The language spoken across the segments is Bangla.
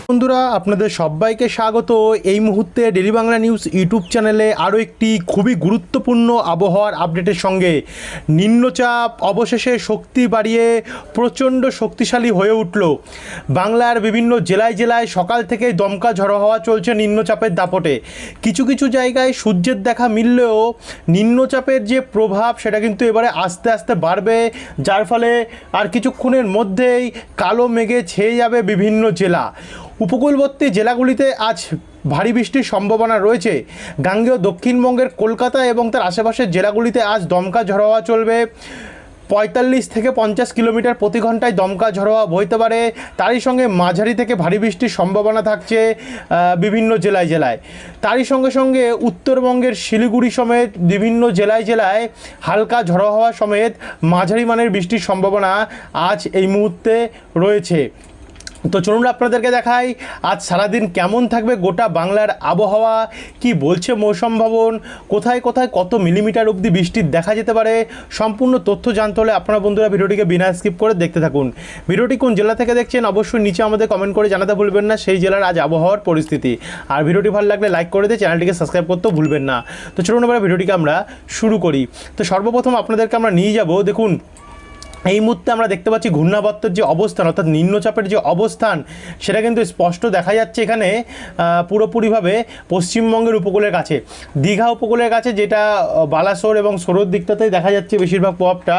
বন্ধুরা আপনাদের সবাইকে স্বাগত। এই মুহূর্তে ডেলি বাংলা নিউজ ইউটিউব চ্যানেলে আরও একটি খুবই গুরুত্বপূর্ণ আবহাওয়ার আপডেটের সঙ্গে নিম্নচাপ অবশেষে শক্তি বাড়িয়ে প্রচণ্ড শক্তিশালী হয়ে উঠল। বাংলার বিভিন্ন জেলায় জেলায় সকাল থেকেই দমকা ঝড়ো হওয়া চলছে নিম্নচাপের দাপটে। কিছু কিছু জায়গায় সূর্যের দেখা মিললেও নিম্নচাপের যে প্রভাব সেটা কিন্তু এবারে আস্তে আস্তে বাড়বে, যার ফলে আর কিছুক্ষণের মধ্যেই কালো মেঘে ছেয়ে যাবে বিভিন্ন জেলা। উপকূলবর্তী জেলাগুলিতে আজ ভারী বৃষ্টির সম্ভাবনা রয়েছে। গাঙ্গেয় দক্ষিণবঙ্গের কলকাতা এবং তার আশেপাশের জেলাগুলিতে আজ দমকা ঝড়ো হাওয়া চলবে। 45 থেকে 50 কিলোমিটার প্রতি ঘন্টায় দমকা ঝড়ো হাওয়া বইতে পারে। তারই সঙ্গে মাঝারি থেকে ভারী বৃষ্টির সম্ভাবনা থাকছে বিভিন্ন জেলায় জেলায়। তারই সঙ্গে সঙ্গে উত্তরবঙ্গের শিলিগুড়ি সমেত বিভিন্ন জেলায় জেলায় হালকা ঝড়ো হাওয়া সমেত মাঝারি মানের বৃষ্টির সম্ভাবনা আজ এই মুহূর্তে রয়েছে। তো চলুন আপনাদেরকে দেখাই আজ সারাদিন কেমন থাকবে গোটা বাংলার আবহাওয়া, কি বলছে মৌসুম ভবন, কোথায় কোথায় কত মিলিমিটার অবধি বৃষ্টি দেখা যেতে পারে। সম্পূর্ণ তথ্য জানতে হলে আপনারা বন্ধুরা ভিডিওটিকে বিনা স্কিপ করে দেখতে থাকুন। ভিডিওটি কোন জেলা থেকে দেখছেন অবশ্যই নিচে আমাদের কমেন্ট করে জানাতে ভুলবেন না সেই জেলার আজ আবহাওয়ার পরিস্থিতি। আর ভিডিওটি ভালো লাগলে লাইক করে দিয়ে চ্যানেলটিকে সাবস্ক্রাইব করতেও ভুলবেন না। তো চলুন এবার ভিডিওটিকে আমরা শুরু করি। তো সর্বপ্রথম আপনাদেরকে আমরা নিয়ে যাব, দেখুন এই মুহূর্তে আমরা দেখতে পাচ্ছি ঘূর্ণাবর্তের যে অবস্থান অর্থাৎ নিম্নচাপের যে অবস্থান সেটা কিন্তু স্পষ্ট দেখা যাচ্ছে এখানে পুরোপুরিভাবে পশ্চিমবঙ্গের উপকূলের কাছে, দীঘা উপকূলের কাছে, যেটা বালাসোর এবং সোরোর দিকটাতেই দেখা যাচ্ছে বেশিরভাগ প্রভাবটা।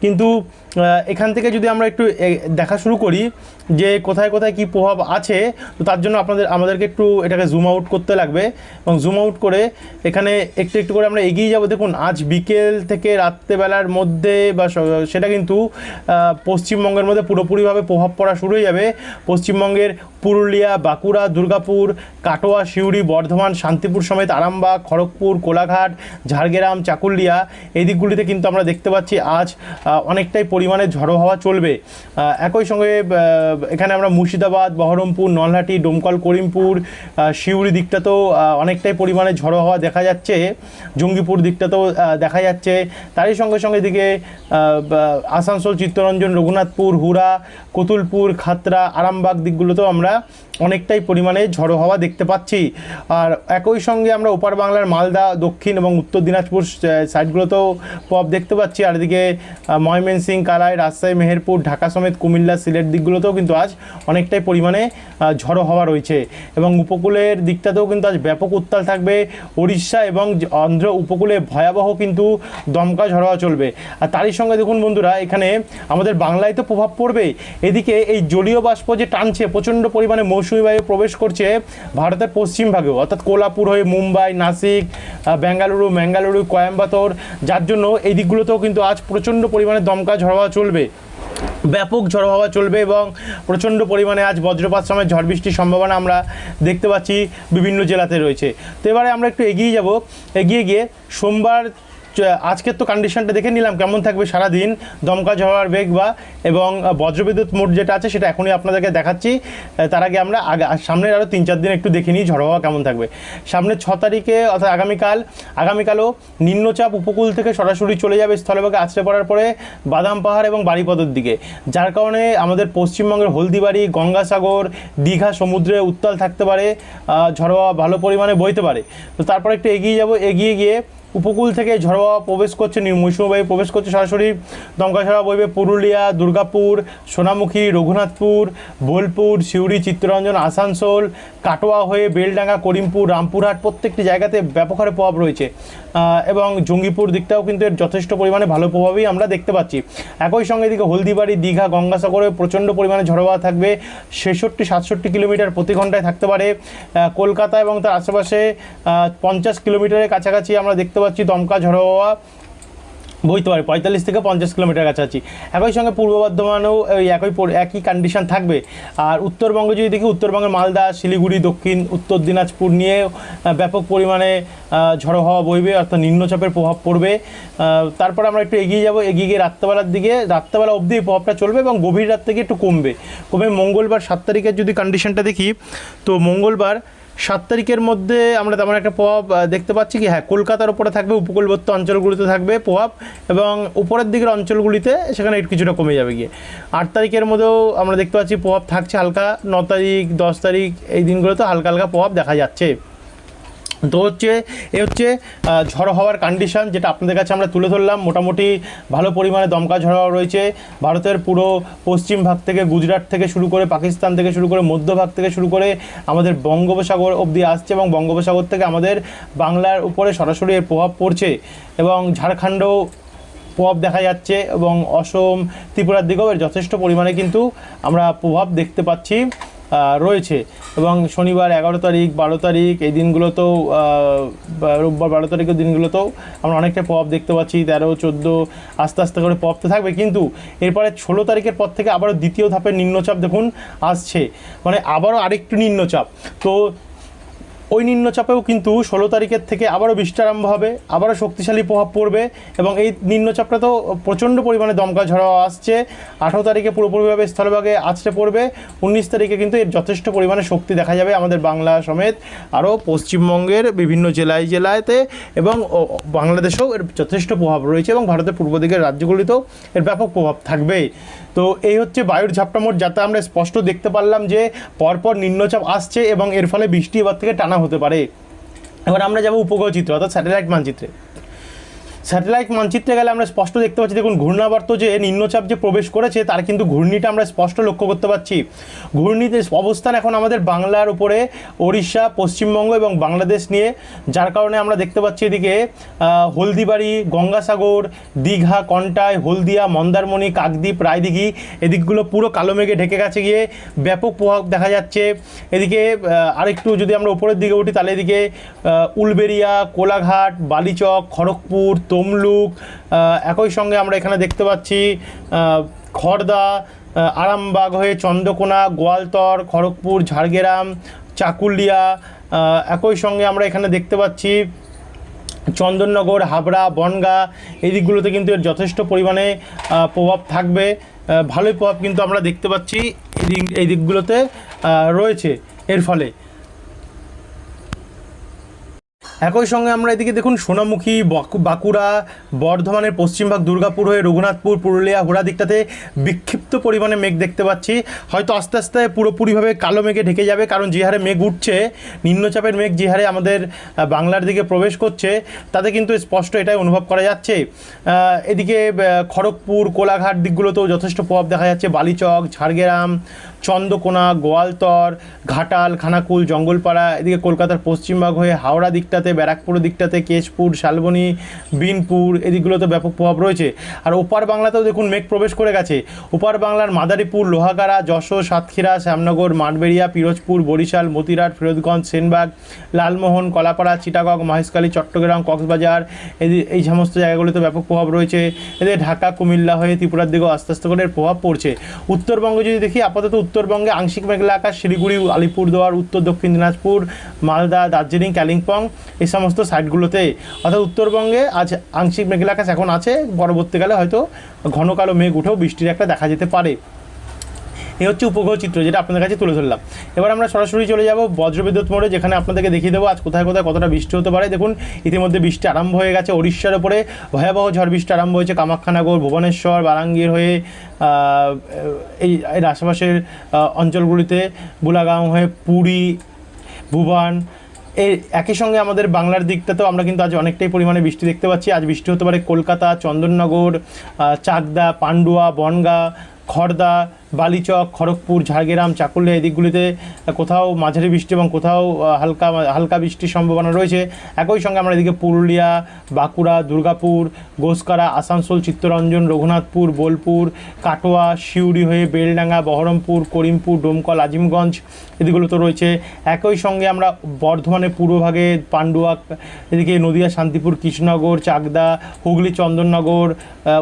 কিন্তু এখান থেকে যদি আমরা একটু দেখা শুরু করি যে কোথায় কোথায় কী প্রভাব আছে, তো তার জন্য আমাদেরকে একটু এটাকে জুম আউট করতে লাগবে এবং জুম আউট করে এখানে একটু একটু করে আমরা এগিয়ে যাব। দেখুন আজ বিকেল থেকে রাত্রেবেলার মধ্যে বা সেটা কিন্তু পশ্চিমবঙ্গের মধ্যে পুরোপুরিভাবে প্রভাব পড়া শুরু হয়ে যাবে। পশ্চিমবঙ্গের পুরুলিয়া, বাঁকুড়া, দুর্গাপুর, কাটোয়া, সিউড়ি, বর্ধমান, শান্তিপুর সমেত আরামবাগ, খড়গপুর, কোলাঘাট, ঝাড়গ্রাম, চাকুলিয়া এই দিকগুলিতে কিন্তু আমরা দেখতে পাচ্ছি আজ অনেকটাই পরিমাণে ঝড়ো হাওয়া চলবে। একই সঙ্গে এখানে আমরা মুর্শিদাবাদ, বহরমপুর, নলহাটি, ডোমকল, করিমপুর, সিউড়ি দিকটাতেও অনেকটাই পরিমাণে ঝড়ো হাওয়া দেখা যাচ্ছে। জঙ্গিপুর দিকটাতেও দেখা যাচ্ছে। তারই সঙ্গে সঙ্গে এদিকে আসানসোল, চিত্তরঞ্জন, রঘুনাথপুর, হুড়া, কতুলপুর, খাতড়া, আরামবাগ দিকগুলোতেও আমরা অনেকটাই পরিমাণে ঝড়ো হাওয়া দেখতে পাচ্ছি। আর একই সঙ্গে আমরা ওপার বাংলার মালদা, দক্ষিণ এবং উত্তর দিনাজপুর সাইডগুলোতেও প্রভাব দেখতে পাচ্ছি। আর এদিকে ময়মনসিংহ, কালাই, রাজশাহী, মেহেরপুর, ঢাকা সমেত কুমিল্লা, সিলেট দিকগুলোতেও কিন্তু আজ অনেকটাই পরিমাণে ঝড়ো হাওয়া রয়েছে এবং উপকূলের দিকটাতেও কিন্তু আজ ব্যাপক উত্তাল থাকবে। উড়িষ্যা এবং অন্ধ্র উপকূলে ভয়াবহ কিন্তু দমকা ঝড়ো হাওয়া চলবে। আর তারই সঙ্গে দেখুন বন্ধুরা এখানে আমাদের বাংলায় তো প্রভাব পড়বে, এদিকে এই জলীয় বাষ্প যে টানছে প্রচণ্ড পরিমাণে মৌসুমী বায়ু প্রবেশ করছে ভারতের পশ্চিম ভাগেও, অর্থাৎ কোলাপুর হয়ে মুম্বাই, নাসিক, ম্যাঙ্গালুরু, কোয়েম্বাটোর, যার জন্য এই দিকগুলোতেও কিন্তু আজ প্রচণ্ড পরিমাণে দমকা ঝড়ো হাওয়া চলবে, ব্যাপক ঝড়ো হাওয়া চলবে এবং প্রচণ্ড পরিমাণে আজ বজ্রপাত সময় ঝড় বৃষ্টির সম্ভাবনা আমরা দেখতে পাচ্ছি বিভিন্ন জেলাতে রয়েছে। তো এবারে আমরা একটু এগিয়ে যাব, এগিয়ে গিয়ে সোমবার আজকের তো কন্ডিশনটা দেখে নিলাম কেমন থাকবে সারাদিন দমকা ঝড়ার বেগ বা এবং বজ্রবিদ্যুৎ মোড যেটা আছে সেটা এখনই আপনাদেরকে দেখাচ্ছি। তার আগে আমরা সামনের আরও 3-4 দিন একটু দেখে নিই ঝড় হওয়া কেমন থাকবে। সামনের 6 তারিখে অর্থাৎ আগামীকালও নিম্নচাপ উপকূল থেকে সরাসরি চলে যাবে স্থলভাগে আছড়ে পড়ার পরে বাদাম পাহাড় এবং বাড়িপদর দিকে, যার কারণে আমাদের পশ্চিমবঙ্গের হলদিবাড়ি, গঙ্গাসাগর, দীঘা সমুদ্রে উত্তাল থাকতে পারে, ঝড় হওয়া ভালো পরিমাণে বইতে পারে। তো তারপরে একটু এগিয়ে যাব, এগিয়ে গিয়ে উপকূল থেকে ঝড়ো হাওয়া প্রবেশ করছে, মৌসুমী বায়ু প্রবেশ করছে, সরাসরি দমকা ঝড় বইবে পুরুলিয়া, দুর্গাপুর, সোনামুখী, রঘুনাথপুর, বোলপুর, সিউড়ি, চিত্তরঞ্জন, আসানসোল, কাটোয়া হয়ে বেলডাঙ্গা, করিমপুর, রামপুরহাট প্রত্যেকটি জায়গাতে ব্যাপক হারে প্রভাব রয়েছে এবং জঙ্গিপুর দিকটাও কিন্তু এর যথেষ্ট পরিমাণে ভালো প্রভাবই আমরা দেখতে পাচ্ছি। একই সঙ্গে এদিকে হলদিবাড়ি, দীঘা, গঙ্গাসাগরে প্রচণ্ড পরিমাণে ঝড়ো হাওয়া থাকবে, 66-67 কিলোমিটার প্রতি ঘন্টায় থাকতে পারে। কলকাতা এবং তার আশেপাশে 50 কিলোমিটারের কাছাকাছি আমরা দেখতে পাচ্ছি দমকা ঝড়ো হাওয়া বইতে পারে, 45 থেকে 50 কিলোমিটার কাছাকাছি। একই সঙ্গে পূর্ব বর্ধমানেও একই কন্ডিশন থাকবে। আর উত্তরবঙ্গে যদি দেখি উত্তরবঙ্গের মালদা, শিলিগুড়ি, দক্ষিণ উত্তর দিনাজপুর নিয়ে ব্যাপক পরিমাণে ঝড়ো হাওয়া বইবে অর্থাৎ নিম্নচাপের প্রভাব পড়বে। তারপর আমরা একটু এগিয়ে যাব, এগিয়ে গিয়ে রাত্রেবেলার দিকে, রাত্রেবেলা অবধি এই প্রভাবটা চলবে এবং গভীর রাত থেকে একটু কমবে। মঙ্গলবার 7 তারিখের যদি কন্ডিশনটা দেখি, তো মঙ্গলবার 7 তারিখের মধ্যে আমরা তেমন একটা প্রভাব দেখতে পাচ্ছি কি, হ্যাঁ কলকাতার উপরে থাকবে, উপকূলবর্তী অঞ্চলগুলিতে থাকবে প্রভাব, এবং উপরের দিকের অঞ্চলগুলিতে সেখানে একটু কিছুটা কমে যাবে গিয়ে। 8 তারিখের মধ্যেও আমরা দেখতে পাচ্ছি প্রভাব থাকছে হালকা, 9 তারিখ 10 তারিখ এই দিনগুলোতে হালকা হালকা প্রভাব দেখা যাচ্ছে। তো এ হচ্ছে ঝড় হওয়ার কন্ডিশন, যেটা আপনাদের কাছে আমরা তুলে ধরলাম। মোটামুটি ভালো পরিমাণে দমকা ঝড় হওয়া রয়েছে ভারতের পুরো পশ্চিম ভাগ থেকে, গুজরাট থেকে শুরু করে, পাকিস্তান থেকে শুরু করে, মধ্যভাগ থেকে শুরু করে আমাদের বঙ্গোপসাগর অবধি আসছে, এবং বঙ্গোপসাগর থেকে আমাদের বাংলার উপরে সরাসরি এর প্রভাব পড়ছে, এবং ঝাড়খণ্ডও প্রভাব দেখা যাচ্ছে, এবং অসম ত্রিপুরার দিকেও এর যথেষ্ট পরিমাণে কিন্তু আমরা প্রভাব দেখতে পাচ্ছি রয়েছে। এবং শনিবার 11 তারিখ 12 তারিখ এই দিনগুলোতেও, রোববার 12 তারিখের দিনগুলোতেও আমরা অনেকটা প্রভাব দেখতে পাচ্ছি। 13 14 আস্তে আস্তে করে প্রভাব তো থাকবে, কিন্তু এরপরে 16 তারিখের পর থেকে আবারও দ্বিতীয় ধাপের নিম্নচাপ দেখুন আসছে, মানে আবারও আরেকটু নিম্নচাপ। তো ওই নিম্নচাপেও কিন্তু 16 তারিখের থেকে আবারও বৃষ্টি আরম্ভ হবে, আবারও শক্তিশালী প্রভাব পড়বে, এবং এই নিম্নচাপটা তো প্রচণ্ড পরিমাণে দমকা ঝড় আসছে। 18 তারিখে পুরোপুরিভাবে স্থলভাগে আছড়ে পড়বে, 19 তারিখে কিন্তু এর যথেষ্ট পরিমাণে শক্তি দেখা যাবে আমাদের বাংলা সমেত আরও পশ্চিমবঙ্গের বিভিন্ন জেলাতে, এবং বাংলাদেশেও এর যথেষ্ট প্রভাব রয়েছে, এবং ভারতের পূর্ব দিকের রাজ্যগুলিতেও এর ব্যাপক প্রভাব থাকবে। তো এই হচ্ছে বায়ুর ঝাপটা মোট, যাতে আমরা স্পষ্ট দেখতে পারলাম যে পরপর নিম্নচাপ আসছে, এবং এর ফলে বৃষ্টি এবার থেকে টানা হতে পারে। এবার আমরা যাব উপগ্রহ চিত্র অর্থাৎ স্যাটেলাইট মানচিত্রে। স্যাটেলাইট মানচিত্রে গেলে আমরা স্পষ্ট দেখতে পাচ্ছি, দেখুন ঘূর্ণাবর্ত যে নিম্নচাপ যে প্রবেশ করেছে তার কিন্তু ঘূর্ণিটা আমরা স্পষ্ট লক্ষ্য করতে পারছি। ঘূর্ণিতে অবস্থান এখন আমাদের বাংলার উপরে, ওড়িশা, পশ্চিমবঙ্গ এবং বাংলাদেশ নিয়ে, যার কারণে আমরা দেখতে পাচ্ছি এদিকে হলদিবাড়ি, গঙ্গাসাগর, দীঘা, কন্টাই, হলদিয়া, মন্দারমণি, কাকদ্বীপ, রায়দিঘি এদিকগুলো পুরো কালো মেঘে ঢেকে গেছে, গিয়ে ব্যাপক প্রভাব দেখা যাচ্ছে। এদিকে আরেকটু যদি আমরা উপরের দিকে উঠি, তাহলে এদিকে উলবেড়িয়া, কোলাঘাট, বালিচক, খড়গপুর, তমলুক, একই সঙ্গে আমরা এখানে দেখতে পাচ্ছি খড়দা, আরামবাগ হয়ে চন্দ্রকোনা, গোয়ালতর, খড়গপুর, ঝাড়গ্রাম, চাকুলিয়া, একই সঙ্গে আমরা এখানে দেখতে পাচ্ছি চন্দননগর, হাবড়া, বনগাঁ এই দিকগুলোতে কিন্তু এর যথেষ্ট পরিমাণে প্রভাব থাকবে। ভালোই প্রভাব কিন্তু আমরা দেখতে পাচ্ছি এই দিকগুলোতে রয়েছে এর ফলে। একই সঙ্গে আমরা এদিকে দেখুন সোনামুখী, বাঁকুড়া, বর্ধমানের পশ্চিমভাগ, দুর্গাপুর হয়ে রঘুনাথপুর, পুরুলিয়া, হুড়া দিকটাতে বিক্ষিপ্ত পরিমাণে মেঘ দেখতে পাচ্ছি। হয়তো আস্তে আস্তে পুরোপুরিভাবে কালো মেঘে ঢেকে যাবে, কারণ যে হারে মেঘ উঠছে, নিম্নচাপের মেঘ যে হারে আমাদের বাংলার দিকে প্রবেশ করছে, তাতে কিন্তু স্পষ্ট এটাই অনুভব করা যাচ্ছে। এদিকে খড়গপুর, কোলাঘাট দিকগুলোতেও যথেষ্ট প্রভাব দেখা যাচ্ছে। বালিচক, ঝাড়গ্রাম, চন্দ্রকোনা, গোয়ালতর, ঘাটাল, খানাকুল, জঙ্গলপাড়া, এদিকে কলকাতার পশ্চিমভাগ হয়ে হাওড়া দিকটাতে, ব্যারাকপুর দিকটাতে, কেশপুর, শালবনী, বিনপুর এদিকগুলোতে ব্যাপক প্রভাব রয়েছে। আর ওপার বাংলাতেও দেখুন মেঘ প্রবেশ করে গেছে। ওপার বাংলার মাদারীপুর, লোহাগাড়া, যশোর, সাতক্ষীরা, শ্যামনগর, মাঠবেড়িয়া, পিরোজপুর, বরিশাল, মতিরাট, ফিরোজগঞ্জ, সেনবাগ, লালমোহন, কলাপাড়া, চিটাগং, মহেশখালী, চট্টগ্রাম, কক্সবাজার এই সমস্ত জায়গাগুলিতে ব্যাপক প্রভাব রয়েছে। এদের ঢাকা, কুমিল্লা হয়ে ত্রিপুরার দিকেও আস্তে আস্তে করে এর প্রভাব পড়ছে। উত্তরবঙ্গে যদি দেখি, আপাতত উত্তরবঙ্গে আংশিক মেঘলা আকাশ, শিলিগুড়ি, আলিপুরদুয়ার, উত্তর দক্ষিণ দিনাজপুর, মালদা, দার্জিলিং, কালিম্পং এই সমস্ত সাইটগুলোতে, অর্থাৎ উত্তরবঙ্গে আজ আংশিক মেঘলা আকাশ এখন আছে, পরবর্তীকালে হয়তো ঘন কালো মেঘ উঠেও বৃষ্টির একটা দেখা যেতে পারে। এই হচ্ছে উপগ্রহ চিত্র, যেটা আপনাদের কাছে তুলে ধরলাম। এবার আমরা সরাসরি চলে যাব বজ্রবিদ্যুৎ মোড়ে, যেখানে আপনাদেরকে দেখিয়ে দেবো আজ কোথায় কোথায় কতটা বৃষ্টি হতে পারে। দেখুন ইতিমধ্যে বৃষ্টি আরম্ভ হয়ে গেছে, ওড়িশার ওপরে ভয়াবহ ঝড় বৃষ্টি আরম্ভ হয়েছে। কামাখ্যানগর, ভুবনেশ্বর, বালাঙ্গীর হয়ে এর আশেপাশের অঞ্চলগুলিতে, বুলাগাঁও হয়ে পুরী, ভুবন, এই একই সঙ্গে আমাদের বাংলার দিকটাতেও আমরা কিন্তু আজ অনেকটাই পরিমাণে বৃষ্টি দেখতে পাচ্ছি। আজ বৃষ্টি হতে পারে কলকাতা, চন্দননগর, চাকদা, পান্ডুয়া, বনগাঁ, খড়দা, বালিচক, খড়গপুর, ঝাড়গ্রাম, চাকুলিয়া এই দিকগুলিতে কোথাও মাঝারি বৃষ্টি এবং কোথাও হালকা বৃষ্টির সম্ভাবনা রয়েছে। একই সঙ্গে আমরা এদিকে পুরুলিয়া, বাঁকুড়া, দুর্গাপুর, গোসকারা, আসানসোল, চিত্তরঞ্জন, রঘুনাথপুর, বোলপুর, কাটোয়া, সিউড়ি হয়ে বেলডাঙ্গা, বহরমপুর, করিমপুর, ডোমকল, আজিমগঞ্জ এদিকগুলোতে রয়েছে। একই সঙ্গে আমরা বর্ধমানের পূর্বভাগে পান্ডুয়া, এদিকে নদিয়া, শান্তিপুর, কৃষ্ণনগর, চাকদা, হুগলি, চন্দননগর,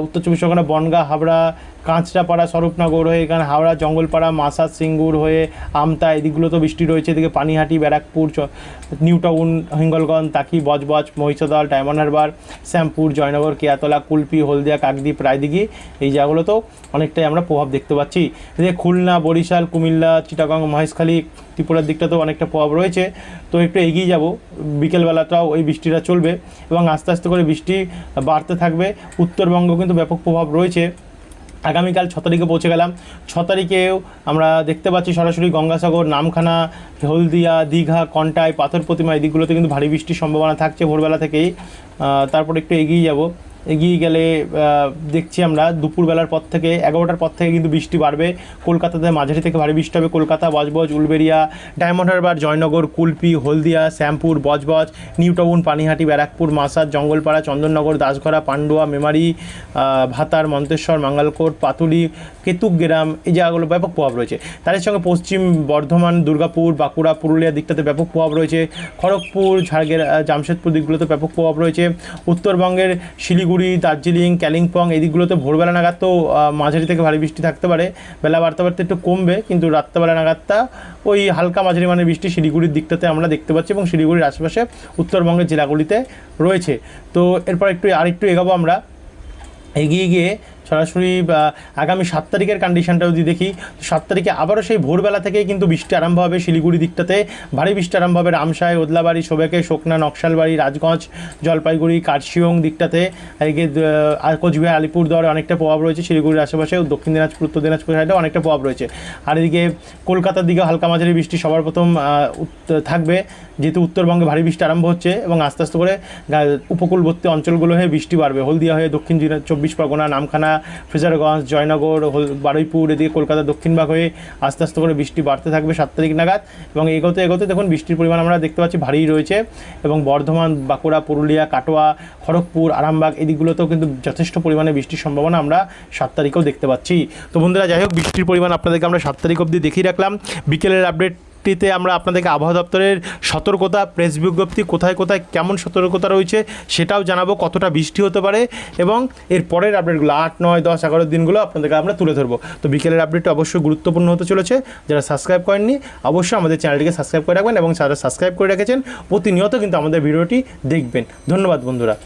উত্তর চব্বিশ পরগনা, বনগাঁ, হাবড়া, কাঁচরাপাড়া স্বরূপনগর হয়ে এখানে হাওড়া জঙ্গলপাড়া মাসাজ সিঙ্গুর হয়ে আমতা এদিকগুলো তো বৃষ্টি রয়েছে। এদিকে পানিহাটি ব্যারাকপুর নিউ টাউন হিঙ্গলগঞ্জ তাকি বজবজ মহিষাদল ডায়মন্ড হারবার শ্যামপুর জয়নগর কেয়াতলা কুলপি হলদিয়া কাকদ্বীপ রায়দিঘি এই জায়গাগুলোতেও অনেকটাই আমরা প্রভাব দেখতে পাচ্ছি। এদিকে খুলনা বরিশাল কুমিল্লা চিটাগং মহেশখালী ত্রিপুরার দিকটাতেও অনেকটা প্রভাব রয়েছে। তো একটু এগিয়ে যাব, বিকেলবেলাটাও ওই বৃষ্টিটা চলবে এবং আস্তে আস্তে করে বৃষ্টি বাড়তে থাকবে। উত্তরবঙ্গ কিন্তু ব্যাপক প্রভাব রয়েছে। আগামীকাল 6 তারিখে পৌঁছে গেলাম। 6 তারিখেও আমরা দেখতে পাচ্ছি সরাসরি গঙ্গাসাগর নামখানা হলদিয়া দীঘা কন্টাই পাথর প্রতিমা এই দিকগুলোতে কিন্তু ভারী বৃষ্টির সম্ভাবনা থাকছে ভোরবেলা থেকেই। তারপর একটু এগিয়ে যাব, এগিয়ে গেলে দেখছি আমরা দুপুরবেলার পর থেকে 11টার পর থেকে কিন্তু বৃষ্টি বাড়বে। কলকাতাতে মাঝারি থেকে ভারী বৃষ্টি হবে। Kolkata Budge Budge Uluberia Diamond Harbour Joynagar Kulpi Haldia Shyampur Budge Budge New Town Panihati Barrackpore মাসাজ জঙ্গলপাড়া চন্দননগর দাসঘরা পান্ডুয়া মেমারি ভাতার মন্তেশ্বর মাঙ্গালকোট পাতুলি কেতুকগ্রাম এই জায়গাগুলো ব্যাপক প্রভাব রয়েছে। তার সঙ্গে পশ্চিম বর্ধমান দুর্গাপুর বাঁকুড়া পুরুলিয়া দিকটাতে ব্যাপক প্রভাব রয়েছে। খড়গপুর ঝাড়গ্রাম জামশেদপুর দিকগুলোতে ব্যাপক প্রভাব রয়েছে। উত্তরবঙ্গের শিলিগুড়ি দার্জিলিং কালিম্পং এই দিকগুলোতে ভোরবেলা নাগাদ তো মাঝারি থেকে ভারী বৃষ্টি থাকতে পারে। বেলা বাড়তে বাড়তে একটু কমবে, কিন্তু রাত্রেবেলা নাগাদটা ওই হালকা মাঝারি মানের বৃষ্টি শিলিগুড়ির দিকটাতে আমরা দেখতে পাচ্ছি এবং শিলিগুড়ির আশেপাশে উত্তরবঙ্গের জেলাগুলিতে রয়েছে। তো এরপর আরেকটু এগাবো আমরা, এগিয়ে গিয়ে সরাসরি আগামী 7 তারিখের কন্ডিশনটা যদি দেখি, 7 তারিখে আবারও সেই ভোরবেলা থেকেই কিন্তু বৃষ্টি আরম্ভ হবে। শিলিগুড়ি দিকটাতে ভারী বৃষ্টি আরম্ভ হবে। রামসাই ওদলাবাড়ি সোবেকে শোকনা নকশালবাড়ি রাজগঞ্জ জলপাইগুড়ি কার্শিয়ং দিকটাতে এদিকে কোচবিহার আলিপুরদুয়ারে অনেকটা প্রভাব রয়েছে। শিলিগুড়ির আশেপাশে দক্ষিণ দিনাজপুর উত্তর দিনাজপুর সাইডে অনেকটা প্রভাব রয়েছে। আর এদিকে কলকাতার দিকে হালকা মাঝারি বৃষ্টি সবার প্রথম থাকবে, যেহেতু উত্তরবঙ্গে ভারী বৃষ্টি আরম্ভ হচ্ছে এবং আস্তে আস্তে করে উপকূলবর্তী অঞ্চলগুলো হয়ে বৃষ্টি বাড়বে। হলদিয়া হয়ে দক্ষিণ 24 পরগনা নামখানা ফ্রেজারগঞ্জ জয়নগর বারুইপুর এদিকে কলকাতার দক্ষিণ ভাগ হয়ে আস্তে আস্তে করে বৃষ্টি বাড়তে থাকবে 7 তারিখ নাগাদ। এবং এগোতে এগোতে দেখুন বৃষ্টির পরিমাণ আমরা দেখতে পাচ্ছি ভারী রয়েছে এবং বর্ধমান বাঁকুড়া পুরুলিয়া কাটোয়া খড়গপুর আরামবাগ এই দিকগুলোতেও কিন্তু যথেষ্ট পরিমাণে বৃষ্টির সম্ভাবনা আমরা 7 তারিখেও দেখতে পাচ্ছি। তো বন্ধুরা যাই হোক, বৃষ্টির পরিমাণ আপনাদেরকে আমরা 7 তারিখ অবধি দেখিয়ে রাখলাম। বিকেলের আপডেটটিতে আমরা আপনাদেরকে আবহাওয়া দপ্তরের সতর্কতা প্রেস বিজ্ঞপ্তি কোথায় কোথায় কেমন সতর্কতা রয়েছে সেটাও জানাবো, কতটা বৃষ্টি হতে পারে এবং এর পরের আপডেটগুলো 8, 9, 10, 11 দিনগুলো আপনাদেরকে আমরা তুলে ধরবো। তো বিকেলের আপডেটটা অবশ্যই গুরুত্বপূর্ণ হতে চলেছে। যারা সাবস্ক্রাইব করেননি অবশ্যই আমাদের চ্যানেলটিকে সাবস্ক্রাইব করে রাখবেন এবং যারা সাবস্ক্রাইব করে রেখেছেন প্রতিনিয়ত কিন্তু আমাদের ভিডিওটি দেখবেন। ধন্যবাদ বন্ধুরা।